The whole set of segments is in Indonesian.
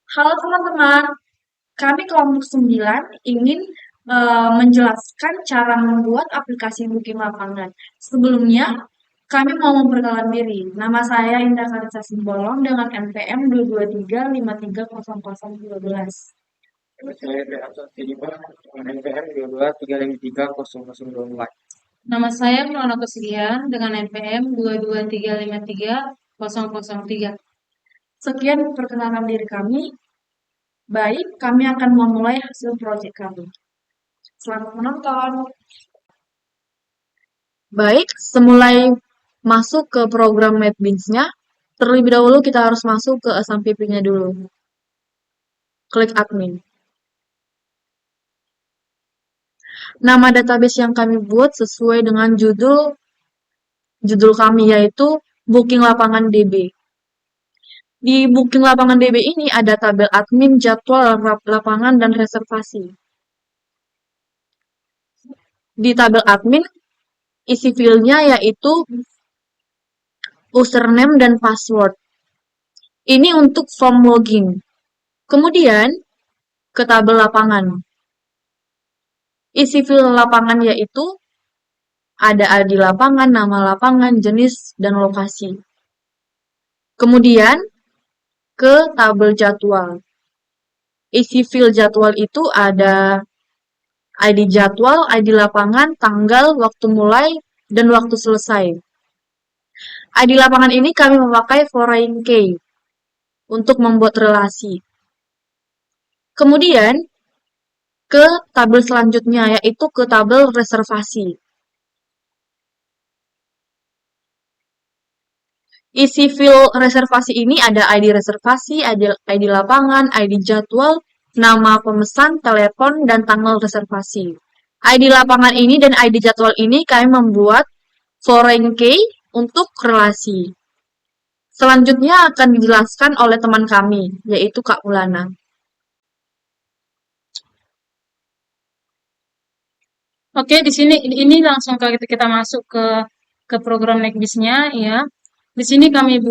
Halo teman-teman, kami kelompok 9 ingin menjelaskan cara membuat aplikasi booking lapangan. Sebelumnya, kami mau memperkenalkan diri. Nama saya Indah Karissa Simbolon dengan NPM 223530012. Saya Rehatul Sidiba dengan NPM 22353004. Nama saya Nona Kesilian dengan NPM 223530003. Sekian perkenalan diri kami. Baik, kami akan memulai hasil proyek kami. Selamat menonton. Baik, semulai masuk ke program NetBeans-nya, terlebih dahulu kita harus masuk ke SMPP-nya dulu. Klik admin. Nama database yang kami buat sesuai dengan judul kami, yaitu Booking Lapangan DB. Di Booking Lapangan DB ini ada tabel admin, jadwal lapangan, dan reservasi. Di tabel admin, isi field-nya yaitu username dan password. Ini untuk form login. Kemudian, ke tabel lapangan. Isi field lapangan yaitu ada ID lapangan, nama lapangan, jenis, dan lokasi. Kemudian, ke tabel jadwal. Isi field jadwal itu ada ID jadwal, ID lapangan, tanggal, waktu mulai, dan waktu selesai. ID lapangan ini kami memakai foreign key untuk membuat relasi. Kemudian, ke tabel selanjutnya, yaitu ke tabel reservasi. Isi field reservasi ini ada ID reservasi, ID lapangan, ID jadwal, nama pemesan, telepon, dan tanggal reservasi. ID lapangan ini dan ID jadwal ini kami membuat foreign key untuk relasi. Selanjutnya akan dijelaskan oleh teman kami, yaitu Kak Ulana. Oke, di sini ini langsung kita masuk ke program Neckbiz-nya ya. Di sini kami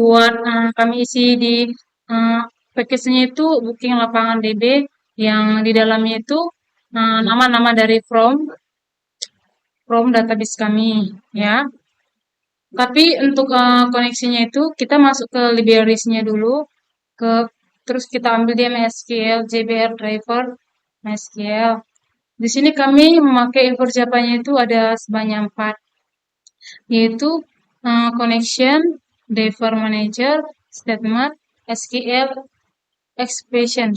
isi di package-nya itu booking lapangan DB yang di dalamnya itu nama-nama dari from database kami ya. Tapi untuk koneksinya itu kita masuk ke libraries-nya dulu, ke terus kita ambil dia MySQL, JBR driver, MySQL. Di sini kami memakai import Java-nya itu ada sebanyak 4, yaitu connection, driver manager, statement, SQL, expression.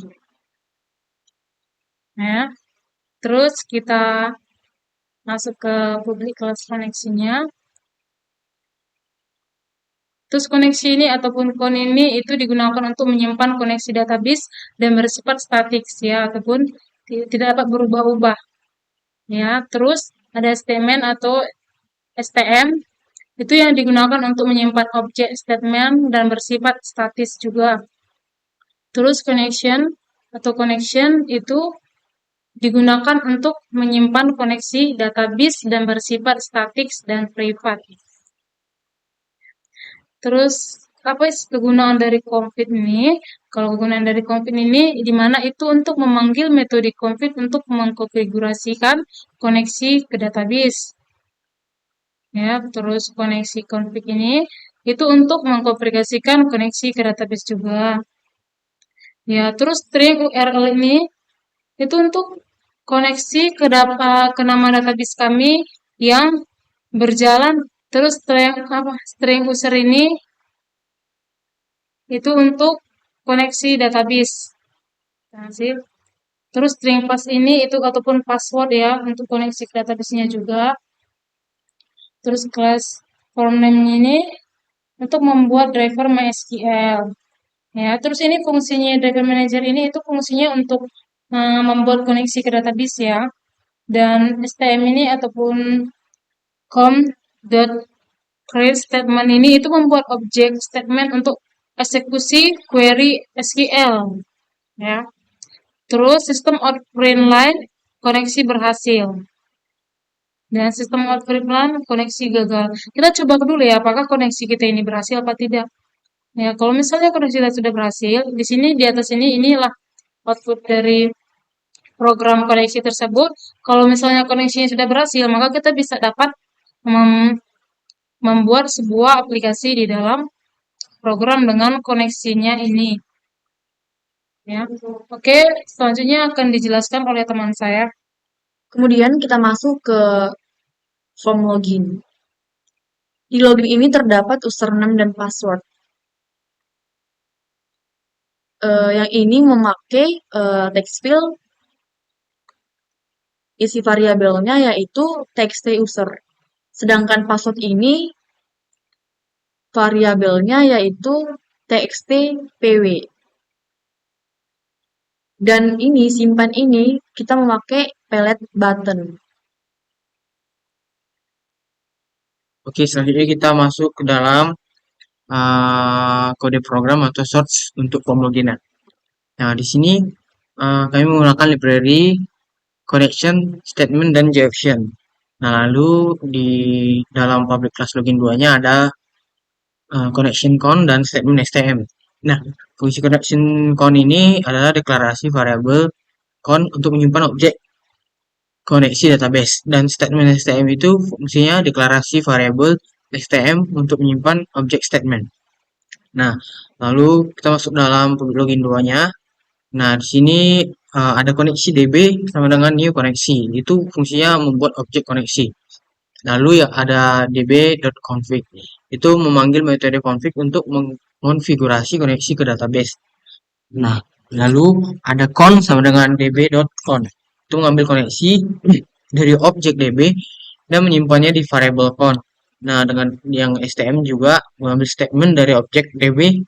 Ya. Terus kita masuk ke public class koneksinya. Terus koneksi ini ataupun kon ini itu digunakan untuk menyimpan koneksi database dan bersifat statik ya ataupun tidak dapat berubah-ubah. Ya, terus ada statement atau STM itu yang digunakan untuk menyimpan objek statement dan bersifat statis juga. Terus connection itu digunakan untuk menyimpan koneksi database dan bersifat statik dan privat. Terus apa kegunaan dari config ini? Kalau kegunaan dari config ini di mana itu untuk memanggil metode config untuk mengkonfigurasikan koneksi ke database. Ya, terus koneksi config ini itu untuk mengkonfigurasikan koneksi ke database juga. Ya, terus string URL ini itu untuk koneksi ke nama database kami yang berjalan. Terus string user ini itu untuk koneksi database. Terus string pass ini itu ataupun password ya untuk koneksi ke database-nya juga. Terus class form name ini untuk membuat driver MySQL. Ya, terus ini fungsinya driver manager ini itu fungsinya untuk membuat koneksi ke database ya. Dan STM ini ataupun com.create statement ini itu membuat objek statement untuk eksekusi query SQL. Ya. Terus sistem output line koneksi berhasil. Dan sistem output line koneksi gagal. Kita coba dulu ya apakah koneksi kita ini berhasil apa tidak. Ya, kalau misalnya koneksi kita sudah berhasil, di sini di atas inilah output dari program koneksi tersebut. Kalau misalnya koneksinya sudah berhasil, maka kita bisa dapat membuat sebuah aplikasi di dalam program dengan koneksinya ini. Ya, oke. Selanjutnya akan dijelaskan oleh teman saya. Kemudian kita masuk ke form login. Di login ini terdapat username dan password. Yang ini memakai text field, isi variabelnya yaitu txt user. Sedangkan password ini variabelnya yaitu txt pw. Dan ini simpan ini kita memakai pellet button. Oke, selanjutnya kita masuk ke dalam kode program atau source untuk form login. Nah, di sini kami menggunakan library connection, statement, dan JFaction. Nah, lalu di dalam public class login 2-nya ada connection count dan statement STM. Nah, fungsi connection count ini adalah deklarasi variabel count untuk menyimpan objek koneksi database, dan statement STM itu fungsinya deklarasi variabel STM untuk menyimpan objek statement. Nah, lalu kita masuk dalam public login 2-nya. Nah, di sini ada koneksi DB sama dengan new koneksi. Itu fungsinya membuat objek koneksi. Lalu ya ada db.config. Itu memanggil metode config untuk mengonfigurasi koneksi ke database. Nah, lalu ada con sama dengan db.con. Itu mengambil koneksi dari objek db dan menyimpannya di variable con. Nah, dengan yang STM juga mengambil statement dari objek db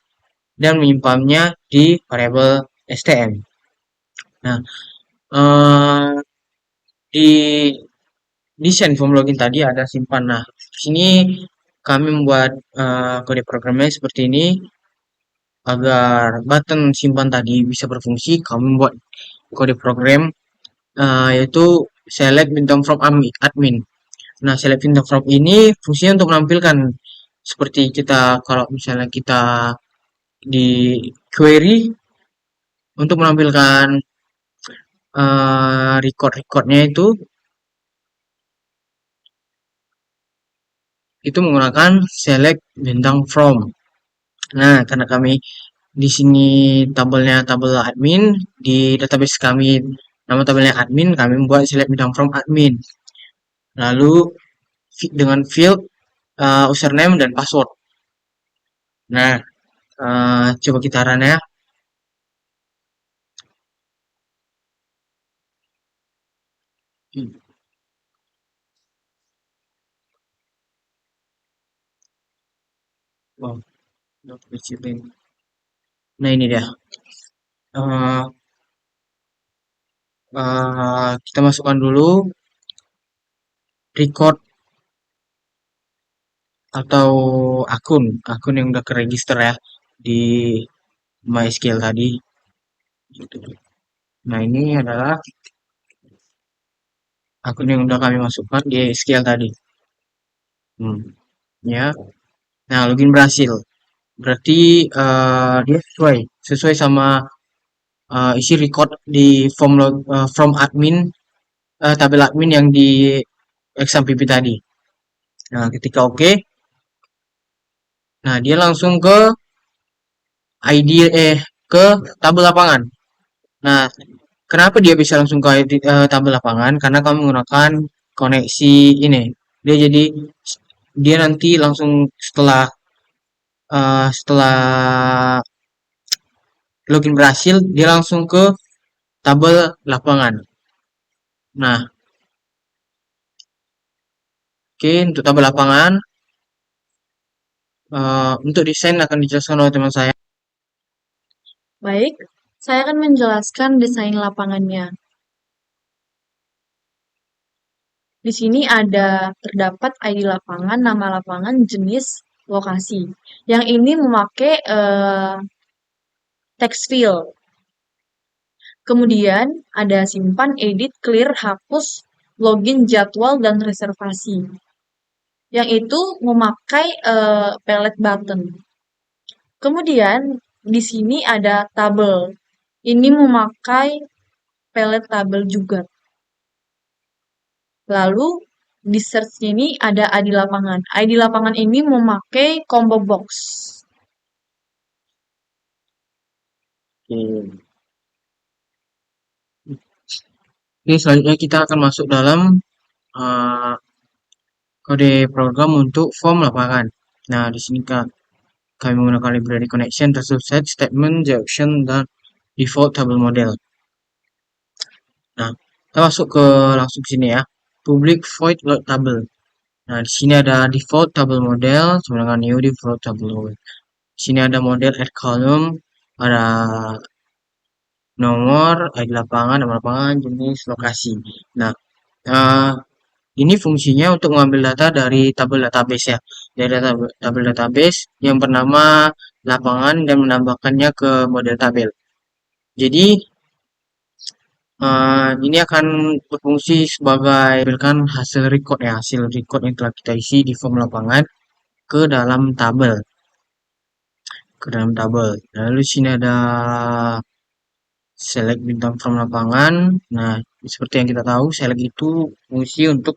dan menyimpannya di variable STM. Nah, di desain form login tadi ada simpan. Nah, di sini kami membuat kode programnya seperti ini agar button simpan tadi bisa berfungsi. Kami membuat kode program yaitu select bintang from admin. Nah, select bintang from ini fungsinya untuk menampilkan seperti kita kalau misalnya kita di query untuk menampilkan record-recordnya itu menggunakan select bintang from. Nah, karena kami di sini tabelnya tabel admin, di database kami nama tabelnya admin, kami membuat select bintang from admin. Lalu dengan field username dan password. Nah, coba kita run ya. Wow, kecilin. Nah, ini dia. Kita masukkan dulu record atau akun yang udah keregister ya di MySQL tadi. Nah, ini adalah akun yang udah kami masukkan di SQL tadi. Ya. Nah, login berhasil. Berarti dia sesuai sama isi record di from admin, tabel admin yang di exam PP tadi. Nah, ketika oke, nah dia langsung ke ID ke tabel lapangan. Nah, kenapa dia bisa langsung ke tabel lapangan? Karena kami menggunakan koneksi ini. Dia nanti langsung setelah login berhasil, dia langsung ke tabel lapangan. Nah, oke, untuk tabel lapangan, untuk desain akan dijelaskan oleh teman saya. Baik, saya akan menjelaskan desain lapangannya. Di sini terdapat ID lapangan, nama lapangan, jenis, lokasi. Yang ini memakai text field. Kemudian ada simpan, edit, clear, hapus, login, jadwal, dan reservasi. Yang itu memakai pellet button. Kemudian di sini ada tabel. Ini memakai pelet tabel juga. Lalu di search ini ada ID lapangan. ID lapangan ini memakai combo box. Oke. Oke, selanjutnya kita akan masuk dalam kode program untuk form lapangan. Nah, di sini kami menggunakan library connection, resource set, statement, JSON, dan default table model. Nah, kita masuk ke langsung ke sini ya. Public void load table. Nah, di sini ada default table model sama dengan new default table model. Di sini ada model add column, ada nomor, ID lapangan, nama lapangan, jenis, lokasi. Nah, ini fungsinya untuk mengambil data dari tabel database ya. Dari tabel database yang bernama lapangan dan menambahkannya ke model tabel. Jadi, ini akan berfungsi sebagai hasil record ya, hasil record yang telah kita isi di form lapangan ke dalam tabel. Lalu di sini ada select bintang from lapangan. Nah, seperti yang kita tahu, select itu fungsi untuk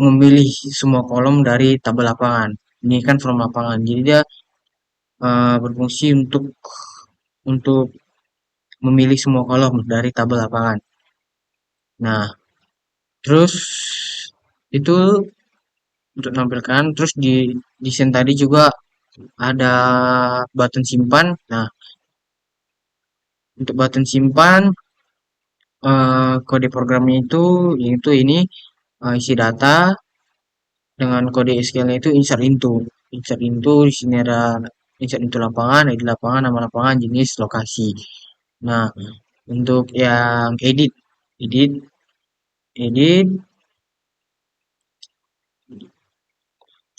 memilih semua kolom dari tabel lapangan. Ini kan from lapangan, jadi dia berfungsi untuk memilih semua kolom dari tabel lapangan. Nah, terus itu untuk tampilkan. Terus di desain tadi juga ada button simpan. Nah, untuk button simpan kode programnya itu yaitu ini isi data dengan kode SQL-nya itu insert into. Insert into di sini ada insert into lapangan, ID lapangan, nama lapangan, jenis, lokasi. Nah, untuk yang edit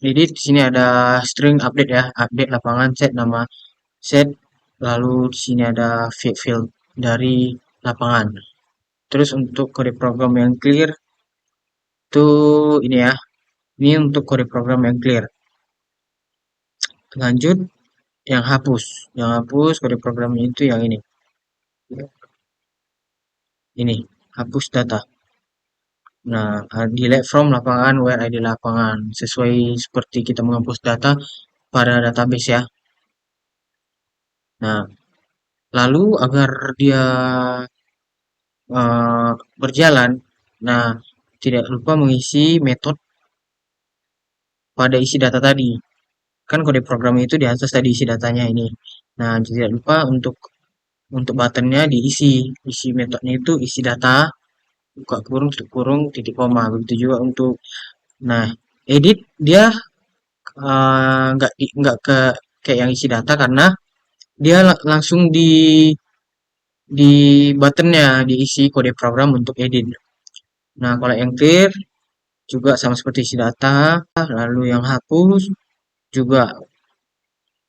di sini ada string update ya, update lapangan, set nama set, lalu di sini ada field dari lapangan. Terus untuk kode program yang clear itu ini ya, ini untuk kode program yang clear. Lanjut yang hapus kode programnya itu yang ini, hapus data. Nah, delete from lapangan where ID lapangan, sesuai seperti kita menghapus data pada database ya. Nah, lalu agar dia berjalan, nah tidak lupa mengisi metode pada isi data tadi. Kan kode program itu di atas tadi isi datanya ini. Nah, tidak lupa untuk buttonnya isi metodenya itu isi data, buka kurung, tutup kurung, titik koma. Begitu juga untuk, nah, edit dia nggak kayak yang isi data karena dia langsung di buttonnya diisi kode program untuk edit. Nah, kalau yang clear juga sama seperti isi data, lalu yang hapus juga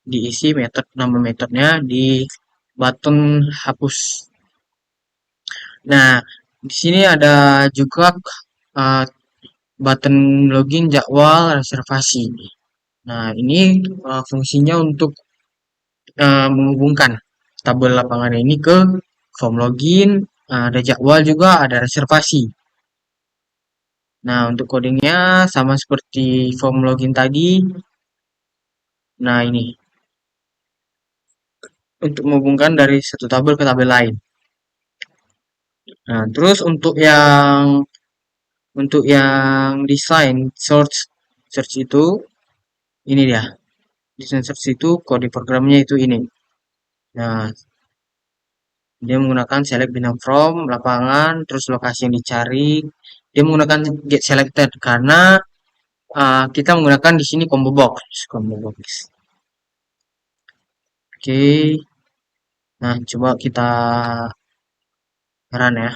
diisi nama metodenya di button hapus. Nah, di sini ada juga button login, jadwal, reservasi. Nah, ini fungsinya untuk menghubungkan tabel lapangan ini ke form login, ada jadwal juga, ada reservasi. Nah, untuk codingnya sama seperti form login tadi. Nah, ini untuk menghubungkan dari satu tabel ke tabel lain. Nah, terus untuk yang desain search itu ini dia. Desain search itu kode programnya itu ini. Nah, dia menggunakan select bintang from lapangan, terus lokasi yang dicari. Dia menggunakan get selected karena kita menggunakan di sini combo box. Oke. Nah, coba kita run ya.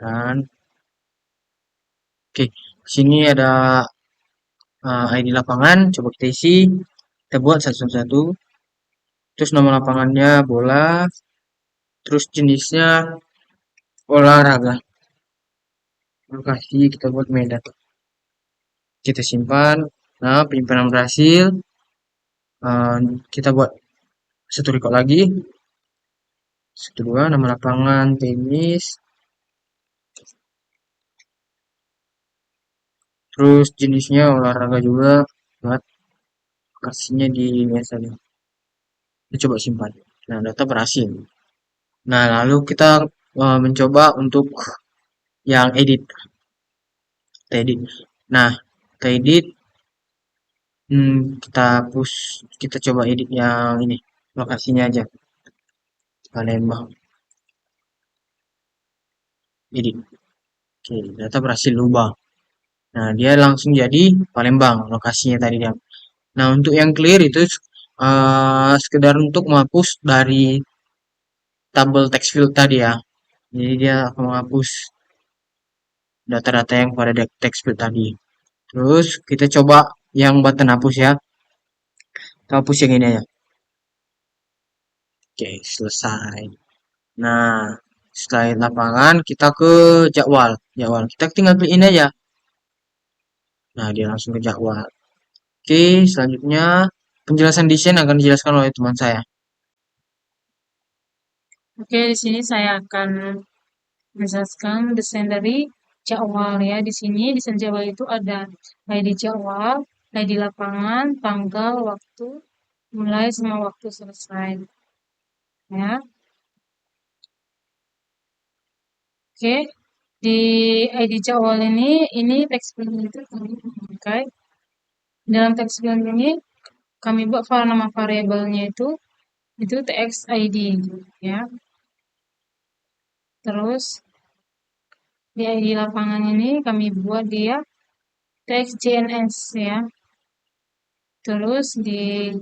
Run. Oke, sini ada ID lapangan, coba kita isi. Kita buat satu-satu. Terus nama lapangannya bola. Terus jenisnya olahraga. Lokasi kita buat Medan. Kita simpan. Nah, penyimpanan berhasil. Kita buat satu record lagi. 1, 2, nama lapangan tenis. Terus jenisnya olahraga juga, buat lokasinya di misalnya. Kita coba simpan. Nah, data berhasil. Nah, lalu kita mencoba untuk yang edit. Kita edit. Nah, kita edit. Kita coba edit yang ini. Lokasinya aja. Palembang. Edit. Oke, data berhasil ubah. Nah, dia langsung jadi Palembang lokasinya tadi dia. Nah, untuk yang clear itu sekedar untuk menghapus dari tabel text field tadi ya. Jadi dia akan menghapus data-data yang pada text field tadi. Terus kita coba yang button hapus ya. Kita hapus yang ini aja. Oke, selesai. Nah, setelah lapangan kita ke jadwal. Kita tinggal klik ini aja. Nah, dia langsung ke jadwal. Oke, selanjutnya penjelasan desain akan dijelaskan oleh teman saya. Oke, di sini saya akan menjelaskan desain dari jadwal ya. Di sini desain jadwal itu ada ID jadwal, ID lapangan, tanggal, waktu, mulai sama waktu selesai. Ya. Oke, di ID jadwal ini teks field itu kami pakai. Dalam teks field ini kami buat nama variabelnya itu txid ya. Terus di ID lapangan ini kami buat dia txjns ya. Terus di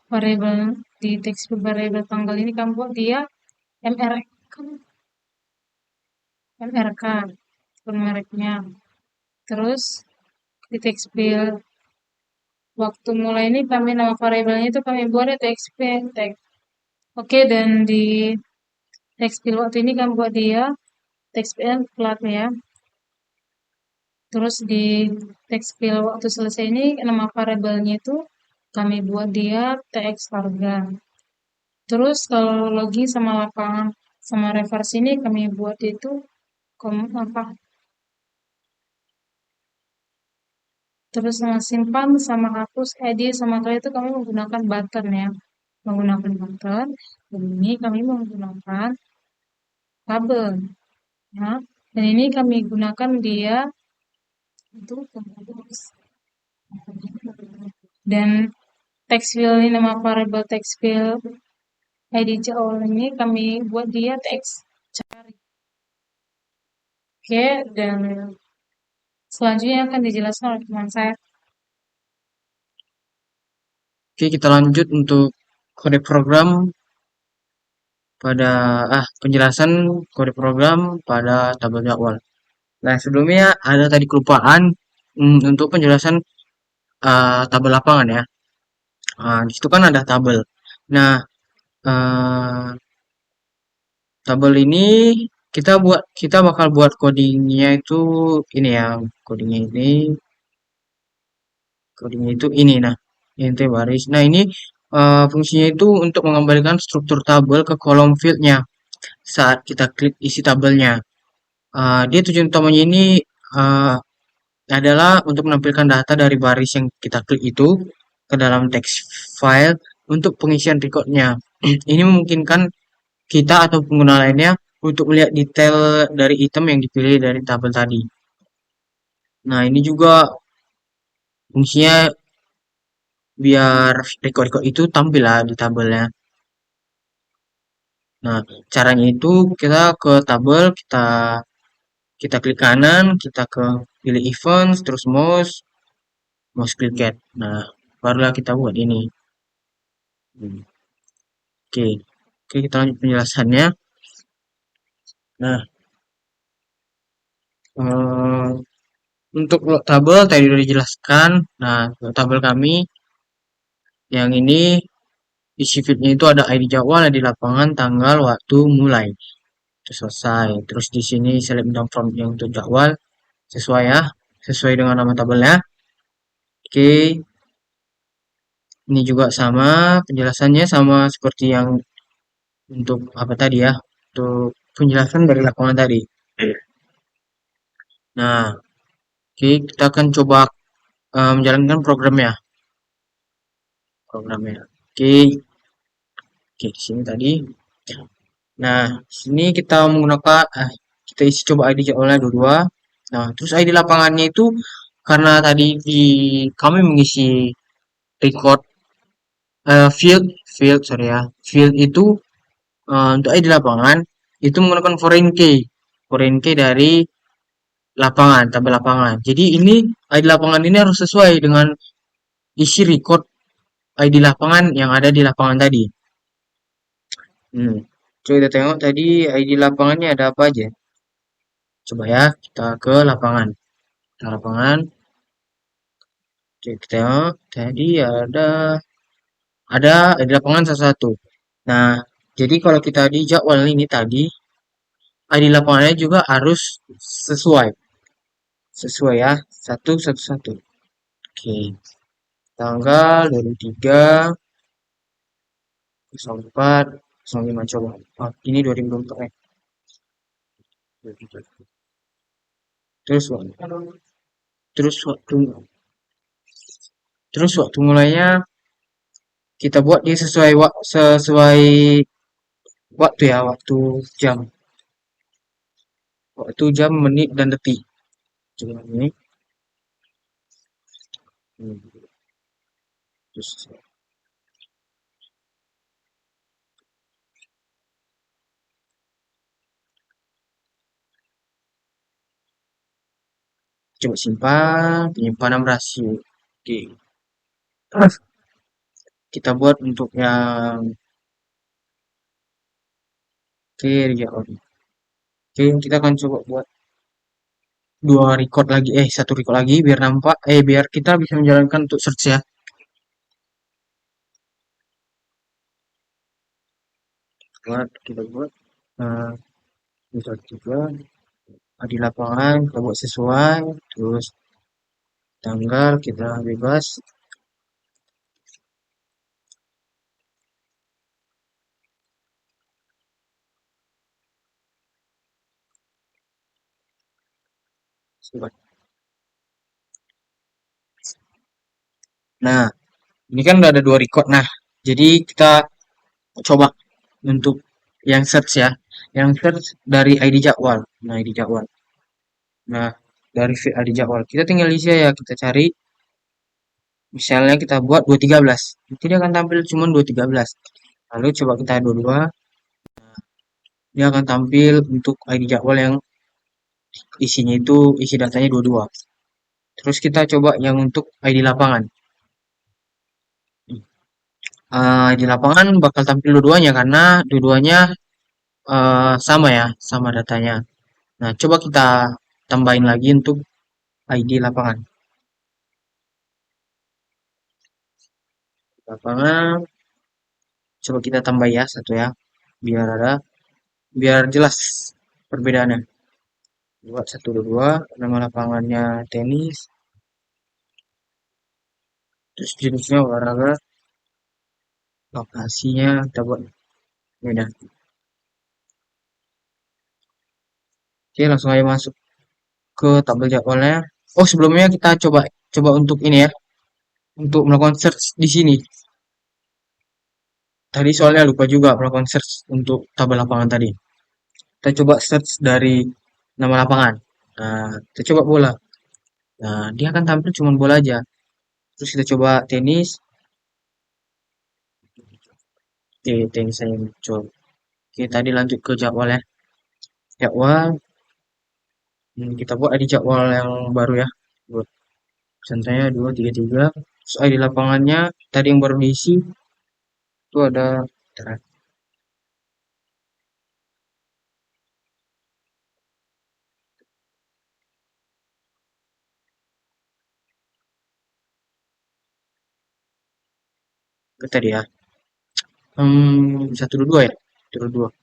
variabel di teks variabel tanggal ini kami buat dia MRK mereknya. Terus di teks field waktu mulai ini kami nama variabelnya itu kami buat txp tag. Oke, dan di teks field waktu ini kami buat dia txp plat ya. Terus di teks field waktu selesai ini nama variabelnya itu kami buat dia tx harga. Terus kalau login sama lapangan sama reverse ini kami buat itu terus sama simpan sama hapus edit sama kali itu kami menggunakan button ya. Menggunakan button. Dan ini kami menggunakan tabel ya. Dan ini kami gunakan dia itu dan text field ini nama variable text field ID jadwal ini kami buat dia teks cari. Oke, dan selanjutnya akan dijelaskan oleh teman saya. Oke, kita lanjut untuk kode program pada penjelasan kode program pada tabel jadwal. Nah, sebelumnya ada tadi kelupaan untuk penjelasan tabel lapangan ya. Di situ kan ada tabel. Nah, tabel ini kita bakal buat codingnya itu ini ya, codingnya itu ini. Nah, int baris. Nah, ini fungsinya itu untuk mengembalikan struktur tabel ke kolom fieldnya saat kita klik isi tabelnya. Dia tujuan utamanya ini adalah untuk menampilkan data dari baris yang kita klik itu ke dalam text file untuk pengisian recordnya. Ini memungkinkan kita atau pengguna lainnya untuk melihat detail dari item yang dipilih dari tabel tadi. Nah, ini juga fungsinya biar record-record itu tampil lah di tabelnya. Nah, caranya itu kita ke tabel, kita klik kanan, kita ke pilih events, terus mouse klik add. Nah, barulah kita buat ini. Oke, kita lanjut penjelasannya. Nah, untuk tabel tadi sudah dijelaskan. Nah, tabel kami yang ini isi fieldnya itu ada ID jadwal, ID lapangan, tanggal, waktu, mulai. Itu selesai. Terus di sini select down from yang untuk jadwal sesuai ya, sesuai dengan nama tabelnya. Oke, Ini juga sama, penjelasannya sama seperti yang untuk apa tadi ya, untuk penjelasan dari lapangan tadi. Nah, oke, kita akan coba menjalankan programnya. Oke, oke di sini tadi. Nah, di sini kita menggunakan kita isi coba ID jadwalnya dua. Nah, terus ID lapangannya itu karena tadi kami mengisi record field itu untuk ID lapangan itu menggunakan foreign key dari tabel lapangan. Jadi ini ID lapangan ini harus sesuai dengan isi record ID lapangan yang ada di lapangan tadi. Coba kita tengok tadi ID lapangannya ada apa aja. Coba ya, kita ke lapangan. Oke, kita tengok tadi ada ID lapangan satu-satu. Nah, jadi kalau kita di jadwal ini tadi ID lapangannya juga harus sesuai. Sesuai ya, satu. Oke. Tanggal 23 04 05 coba. Oh, ini 2024 ya. Terus waktu mulainya kita buat dia sesuai waktu ya, jam, menit dan detik. Coba ini. Terus coba simpan penyimpanan rasio. Oke. Kita buat untuk yang oke, kita akan coba buat satu record lagi biar nampak biar kita bisa menjalankan untuk search ya. Kita buat bisa juga di lapangan kita buat sesuai, terus tanggal kita bebas. Nah, ini kan udah ada 2 record. Nah, jadi kita coba untuk yang search ya. Yang search dari ID jadwal. Nah, ID jadwal. Nah, dari ID jadwal. Kita tinggal isi ya, kita cari. Misalnya kita buat 213. Nanti dia akan tampil cuma 213. Lalu coba kita 22. Dia akan tampil untuk ID jadwal yang isinya itu isi datanya 22. Terus kita coba yang untuk ID lapangan. Di lapangan bakal tampil dua-duanya karena dua-duanya sama ya, sama datanya. Nah, coba kita tambahin lagi untuk ID lapangan. Lapangan, coba kita tambah ya satu ya, biar jelas perbedaannya. Buat 122, nama lapangannya tenis, terus jenisnya olahraga, lokasinya kita buat beda. Oke, langsung aja masuk ke tabel jadwalnya. Oh, sebelumnya kita coba untuk ini ya, untuk melakukan search di sini. Tadi soalnya lupa juga melakukan search untuk tabel lapangan tadi. Kita coba search dari nama lapangan. Nah, kita coba bola. Nah, dia akan tampil cuma bola aja. Terus kita coba tenis. Oke, tenis saya muncul. Oke, tadi lanjut ke jadwal ya. Jadwal. Kita buat ID jadwal yang baru ya. Buat contohnya 233. Terus ID lapangannya tadi yang baru diisi itu ada tadi ya. 122 ya. 122.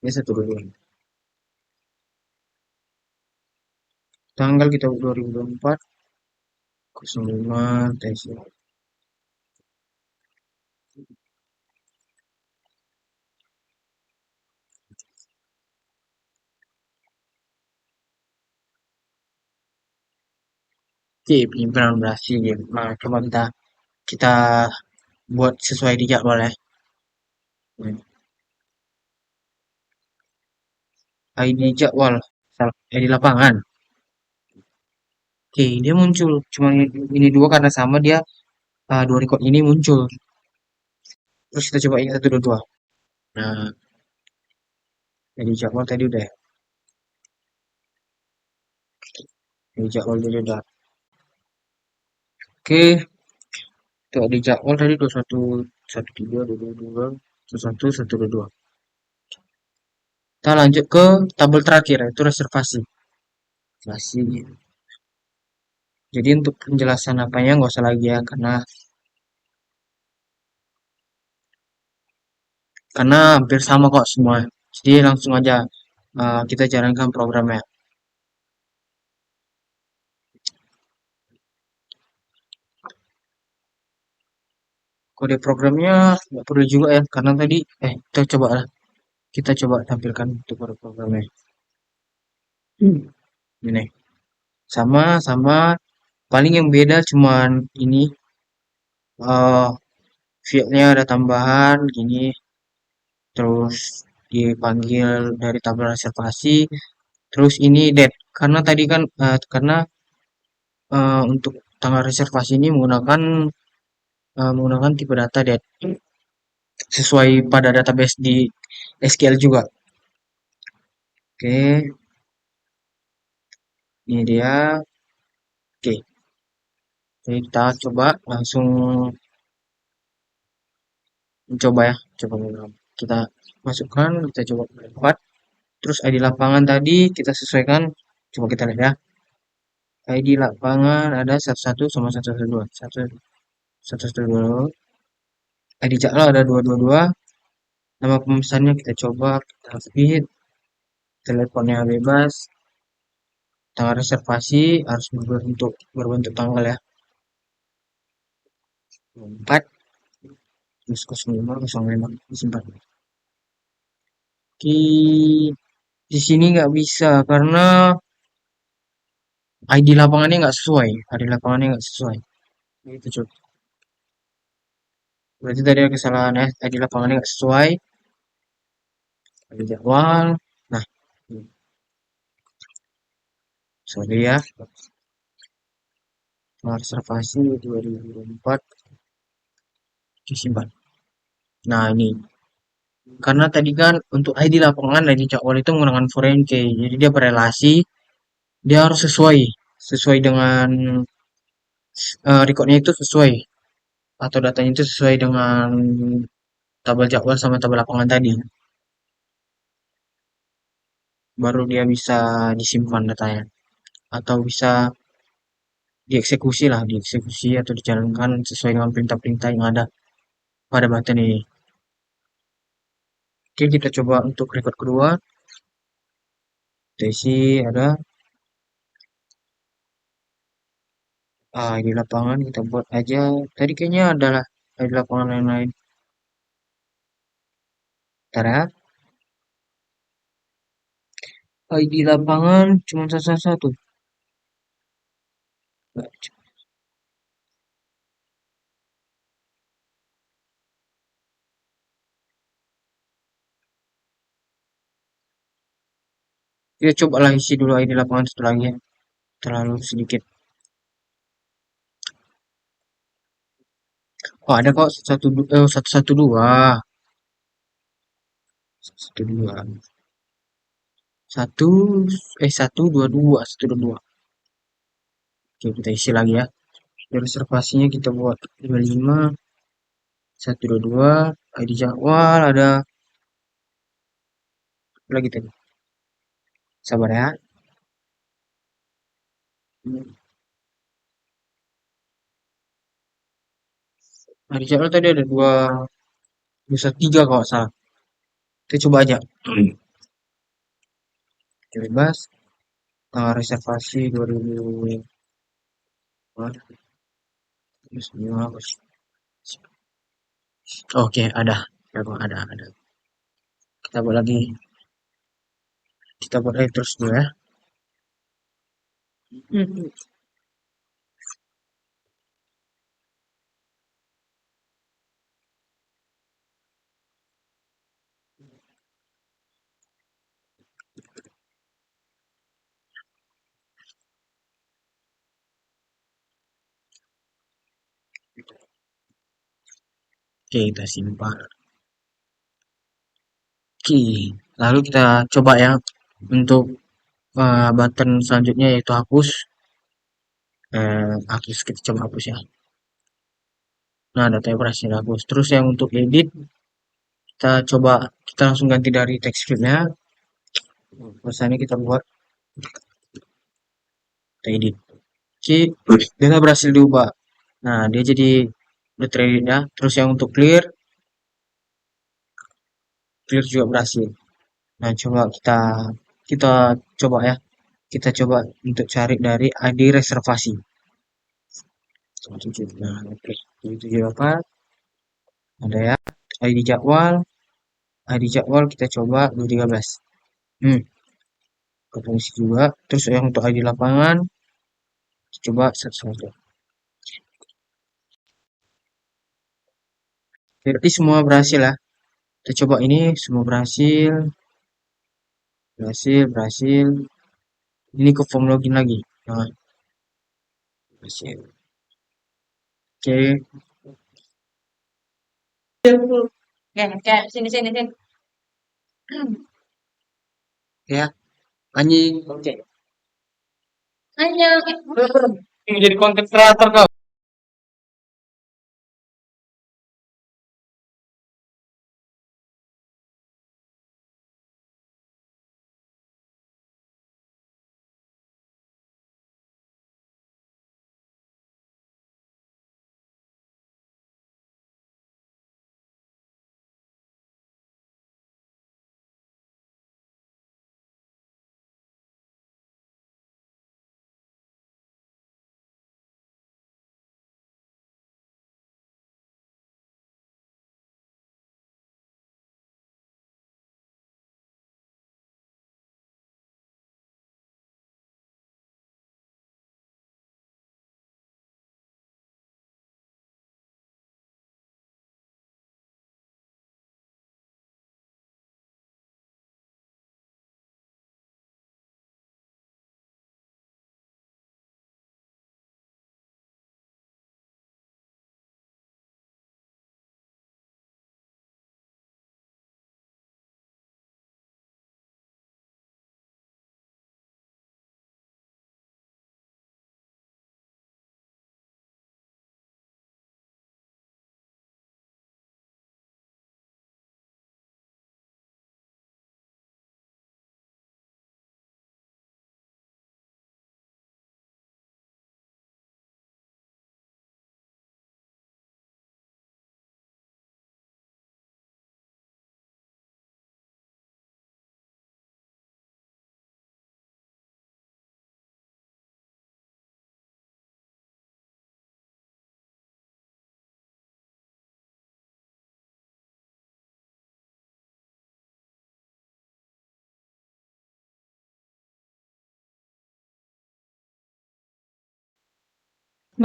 Ini 122. Tanggal kita 2024 05 tes. Oke, penyimpanan berhasil. Nah, coba kita buat sesuai di jadwal ya. ID jadwal, ID lapangan. Oke, dia muncul. Cuma ini dua karena sama dia dua record ini muncul. Terus kita coba yang 1 dan 2. Nah, ID jadwal tadi udah ya. ID jadwal tadi udah. Oke, itu ID jadwal tadi 21 13 22 11 122. Kita lanjut ke tabel terakhir yaitu reservasi. Reservasi. Jadi untuk penjelasan apanya nggak usah lagi ya karena hampir sama kok semua. Jadi langsung aja kita jalankan programnya. Kode programnya nggak perlu juga ya karena tadi kita coba tampilkan untuk kode programnya. Ini sama paling yang beda cuman ini fieldnya ada tambahan gini, terus dipanggil dari tabel reservasi, terus ini date karena tadi kan untuk tanggal reservasi ini menggunakan tipe data date sesuai pada database di SQL juga. Oke, ini dia. Oke, jadi kita coba langsung mencoba ya, kita masukkan, kita coba lewat. Terus ID lapangan tadi kita sesuaikan, coba kita lihat ya. ID lapangan ada 11 sama 112. 112. ID jadwal ada 222. Nama pemesannya kita coba, kita feed. Teleponnya bebas. Tanggal reservasi harus berbentuk tanggal ya. 4 terus 05 05 disimpan. Di sini nggak bisa karena ID lapangannya nggak sesuai. Itu coba. Berarti tadi ada kesalahan ya. ID lapangannya nggak sesuai. ID jadwal. Nah, sorry ya. Reservasi 2004 disimpan. Nah, ini karena tadi kan untuk ID lapangan ID jadwal itu menggunakan foreign key. Jadi dia berelasi, dia harus sesuai dengan recordnya itu sesuai atau datanya itu sesuai dengan tabel jadwal sama tabel lapangan tadi. Baru dia bisa disimpan datanya atau bisa dieksekusi atau dijalankan sesuai dengan perintah-perintah yang ada pada button ini. Oke, kita coba untuk record kedua. Kita isi ada di lapangan kita buat aja. Tadi kayaknya adalah di lapangan lain-lain. Bentar ya. ID lapangan cuma satu. Kita coba lah isi dulu ID lapangan satu lagi ya. Terlalu sedikit. Oh, ada kok 112. 122. Oke, kita isi lagi ya. Reservasinya kita buat 55 122. ID jadwal ada lagi tadi. Sabar ya. ID jadwal tadi ada 213 kalau salah. Kita coba aja. Bebas. Tanggal reservasi 2000. Oke, ada. Ya, Bang, ada. Kita buat lagi. Kita buat lagi terus dulu ya. Oke, kita simpan. Oke, lalu kita coba ya untuk button selanjutnya yaitu hapus. Kita coba hapus ya. Nah, datanya berhasil hapus. Terus yang untuk edit, kita langsung ganti dari text scriptnya. Pesannya kita buat, kita edit. Oke, dia berhasil diubah. Nah, dia jadi udah teredit ya. Terus yang untuk clear juga berhasil. Nah, coba kita coba ya. Kita coba untuk cari dari ID reservasi. Nah, oke. Itu apa? Ada ya. ID jadwal kita coba 2013. Ketemu juga. Terus yang untuk ID lapangan coba 111. Berarti semua berhasil ya. Kita coba ini semua berhasil. Berhasil. Ini ke form login lagi. Nah, berhasil. Oke. Kayak sini. Ya. Anjing. Oke. Hanya Ini jadi konten kreator kau.